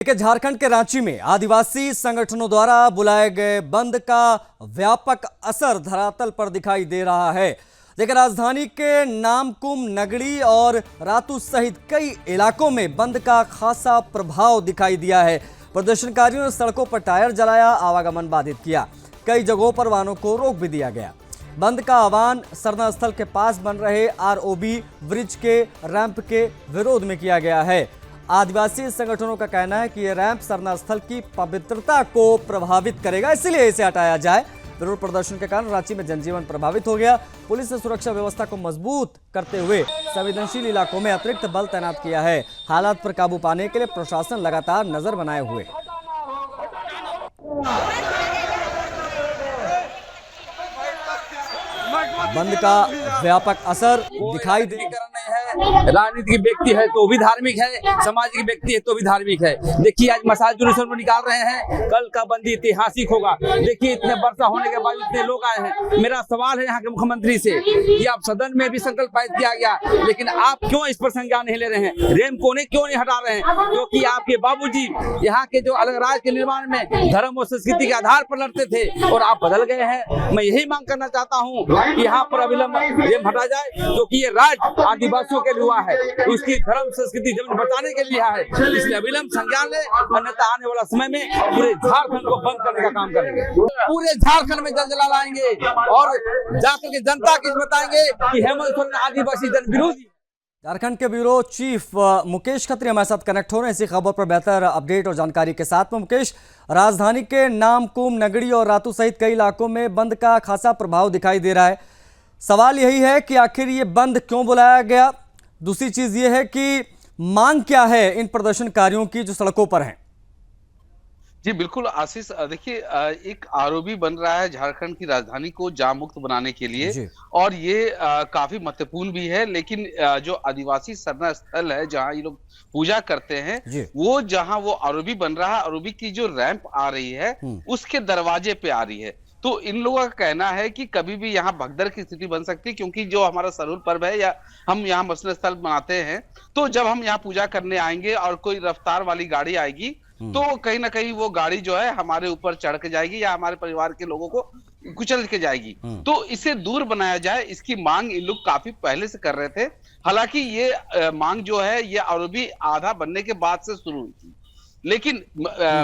देखिए, झारखंड के रांची में आदिवासी संगठनों द्वारा बुलाए गए बंद का व्यापक असर धरातल पर दिखाई दे रहा है। देखिए, राजधानी के नामकुम, नगड़ी और रातू सहित कई इलाकों में बंद का खासा प्रभाव दिखाई दिया है। प्रदर्शनकारियों ने सड़कों पर टायर जलाया, आवागमन बाधित किया। कई जगहों पर वाहनों को रोक भी दिया गया। बंद का आह्वान सरना स्थल के पास बन रहे आरओबी ब्रिज के रैंप के विरोध में किया गया है। आदिवासी संगठनों का कहना है कि यह रैंप सरना स्थल की पवित्रता को प्रभावित करेगा, इसलिए इसे हटाया जाए। विरोध प्रदर्शन के कारण रांची में जनजीवन प्रभावित हो गया। पुलिस ने सुरक्षा व्यवस्था को मजबूत करते हुए संवेदनशील इलाकों में अतिरिक्त बल तैनात किया है। हालात पर काबू पाने के लिए प्रशासन लगातार नजर बनाए हुए है। बंद का व्यापक असर दिखाई दे है। राजनीतिक व्यक्ति है तो भी धार्मिक है, सामाजिक व्यक्ति है तो भी धार्मिक है। देखिए, आज मसाज जुलूस निकाल रहे हैं, कल का बंदी ऐतिहासिक होगा। देखिए, इतने वर्षा होने के बाद इतने लोग आए हैं। मेरा सवाल है यहाँ के मुख्यमंत्री से कि आप सदन में भी संकल्प पारित किया गया, लेकिन आप क्यों इस पर संज्ञान नहीं ले रहे हैं? रेम कोने क्यों नहीं हटा रहे हैं? क्योंकि आपके बाबूजी यहाँ के जो अलग राज्य के निर्माण में धर्म और संस्कृति के आधार पर लड़ते थे और आप बदल गए हैं। मैं यही मांग करना चाहता हूँ कि यहाँ पर अविलंब रेम हटा जाए, क्योंकि ये राज्य आदिवासियों के लिए हुआ है, उसकी धर्म संस्कृति जमीन बचाने के लिए है। इसलिए अविलंब संज्ञान ले, अन्यथा आने वाला समय में पूरे झारखंड को बंद करने का काम करेंगे। पूरे झारखंड में जल लाएंगे और जाकर के जनता को बताएंगे कि हेमंत सोरेन आदिवासी जन विरोधी। झारखंड के ब्यूरो चीफ मुकेश खत्री हमारे साथ कनेक्ट हो रहे हैं इसी खबर पर बेहतर अपडेट और जानकारी के साथ में। मुकेश, राजधानी के नामकुम, नगड़ी और रातू सहित कई इलाकों में बंद का खासा प्रभाव दिखाई दे रहा है। सवाल यही है कि आखिर ये बंद क्यों बुलाया गया? दूसरी चीज ये है कि मांग क्या है इन प्रदर्शनकारियों की जो सड़कों पर हैं? जी बिल्कुल आशीष, देखिए, एक आरओबी बन रहा है झारखंड की राजधानी को जाम मुक्त बनाने के लिए, और ये काफी महत्वपूर्ण भी है। लेकिन जो आदिवासी सरना स्थल है जहां ये लोग पूजा करते हैं, वो जहां वो आरओबी बन रहा है, आरओबी की जो रैंप आ रही है उसके दरवाजे पे आ रही है। तो इन लोगों का कहना है कि कभी भी यहाँ भगदड़ की स्थिति बन सकती है, क्योंकि जो हमारा सरूर पर्व है या हम यहाँ मसनद स्थल मनाते हैं, तो जब हम यहाँ पूजा करने आएंगे और कोई रफ्तार वाली गाड़ी आएगी तो कहीं ना कहीं वो गाड़ी जो है हमारे ऊपर चढ़ के जाएगी या हमारे परिवार के लोगों को कुचल के जाएगी। तो इसे दूर बनाया जाए, इसकी मांग इन लोग काफी पहले से कर रहे थे। हालांकि ये मांग जो है ये आरओबी आधा बनने के बाद से शुरू हुई थी, लेकिन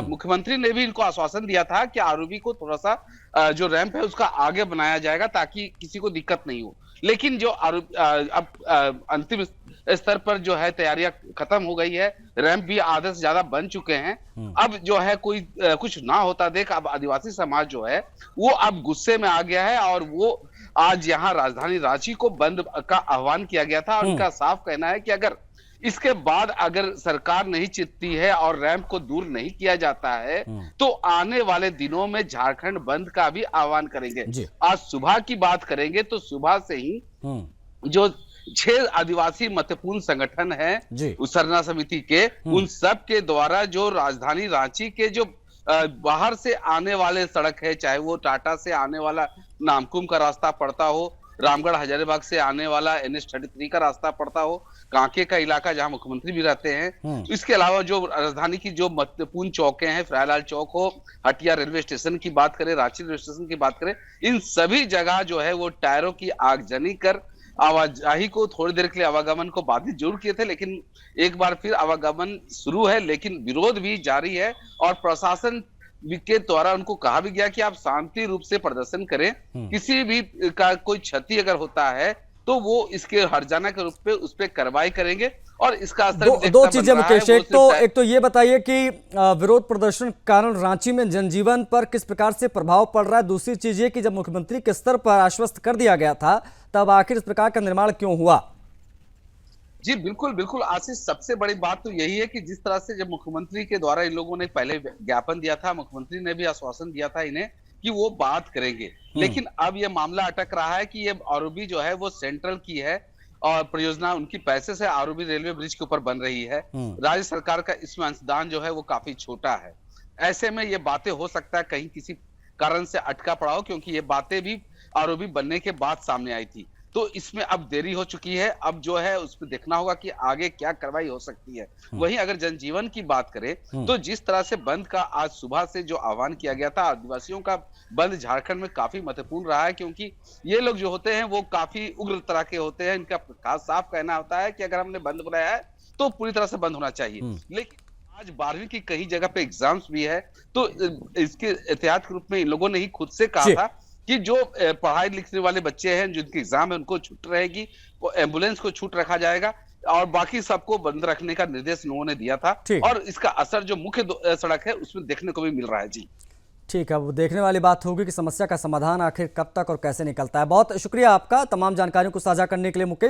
मुख्यमंत्री ने भी इनको आश्वासन दिया था कि आरओबी को थोड़ा सा जो रैंप है उसका आगे बनाया जाएगा ताकि किसी को दिक्कत नहीं हो। लेकिन जो अब अंतिम स्तर पर जो है तैयारियां खत्म हो गई है, रैंप भी आधे से ज्यादा बन चुके हैं। अब जो है कोई कुछ ना होता देख अब आदिवासी समाज जो है वो अब गुस्से में आ गया है, और वो आज यहाँ राजधानी रांची को बंद का आह्वान किया गया था। और उनका साफ कहना है कि अगर इसके बाद अगर सरकार नहीं चितती है और रैंप को दूर नहीं किया जाता है तो आने वाले दिनों में झारखंड बंद का भी आह्वान करेंगे। आज सुबह की बात करेंगे तो सुबह से ही जो 6 आदिवासी महत्वपूर्ण संगठन है उस सरना समिति के, उन सब के द्वारा जो राजधानी रांची के जो बाहर से आने वाले सड़क है, चाहे वो टाटा से आने वाला नामकुम का रास्ता पड़ता हो, रामगढ़ हजारीबाग से आने वाला NH-33 का रास्ता पड़ता हो, कांके का इलाका जहां मुख्यमंत्री भी रहते हैं, इसके अलावा जो राजधानी की जो महत्वपूर्ण चौके हैं, फ्रायलाल चौक हो, हटिया रेलवे स्टेशन की बात करें, रांची रेलवे स्टेशन की बात करें, इन सभी जगह जो है वो टायरों की आगजनी कर आवाजाही को थोड़ी देर के लिए आवागमन को बाधित जरूर किए थे। लेकिन एक बार फिर आवागमन शुरू है, लेकिन विरोध भी जारी है और प्रशासन के द्वारा उनको कहा भी गया कि आप शांति रूप से प्रदर्शन करें। किसी भी का कोई क्षति अगर होता है तो वो इसके हर्जाना के रूप पे उस पर कार्रवाई करेंगे और इसका असर दो चीजें मुकेश, एक तो ये बताइए कि विरोध प्रदर्शन के कारण रांची में जनजीवन पर किस प्रकार से प्रभाव पड़ रहा है। दूसरी चीज ये कि जब मुख्यमंत्री के स्तर पर आश्वस्त कर दिया गया था तब आखिर इस प्रकार का निर्माण क्यों हुआ? जी बिल्कुल बिल्कुल आशीष, सबसे बड़ी बात तो यही है कि जिस तरह से जब मुख्यमंत्री के द्वारा इन लोगों ने पहले ज्ञापन दिया था, मुख्यमंत्री ने भी आश्वासन दिया था इन्हें कि वो बात करेंगे, लेकिन अब ये मामला अटक रहा है कि ये आरओबी जो है वो सेंट्रल की है और परियोजना उनकी पैसे से आरओबी रेलवे ब्रिज के ऊपर बन रही है। राज्य सरकार का इसमें अंशदान जो है वो काफी छोटा है। ऐसे में ये बातें हो सकता है कहीं किसी कारण से अटका पड़ा हो, क्योंकि ये बातें भी आरओबी बनने के बाद सामने आई थी। तो इसमें अब देरी हो चुकी है। अब जो है उसमें देखना होगा कि आगे क्या कार्रवाई हो सकती है। वहीं अगर जनजीवन की बात करें तो जिस तरह से बंद का आज सुबह से जो आह्वान किया गया था, आदिवासियों का बंद झारखंड में काफी महत्वपूर्ण रहा है, क्योंकि ये लोग जो होते हैं वो काफी उग्र तरह के होते हैं। इनका साफ कहना होता है कि अगर हमने बंद बुलाया है तो पूरी तरह से बंद होना चाहिए। लेकिन आज 12वीं की कई जगह पे एग्जाम्स भी है, तो इसके एहतियात के रूप में इन लोगों ने ही खुद से कहा था कि जो पढ़ाई लिखने वाले बच्चे हैं जिनके एग्जाम है उनको छूट रहेगी, वो एम्बुलेंस को छूट रखा जाएगा और बाकी सबको बंद रखने का निर्देश लोगों ने दिया था। और इसका असर जो मुख्य सड़क है उसमें देखने को भी मिल रहा है। जी ठीक है, वो देखने वाली बात होगी कि समस्या का समाधान आखिर कब तक और कैसे निकलता है। बहुत शुक्रिया आपका तमाम जानकारियों को साझा करने के लिए मुकेश।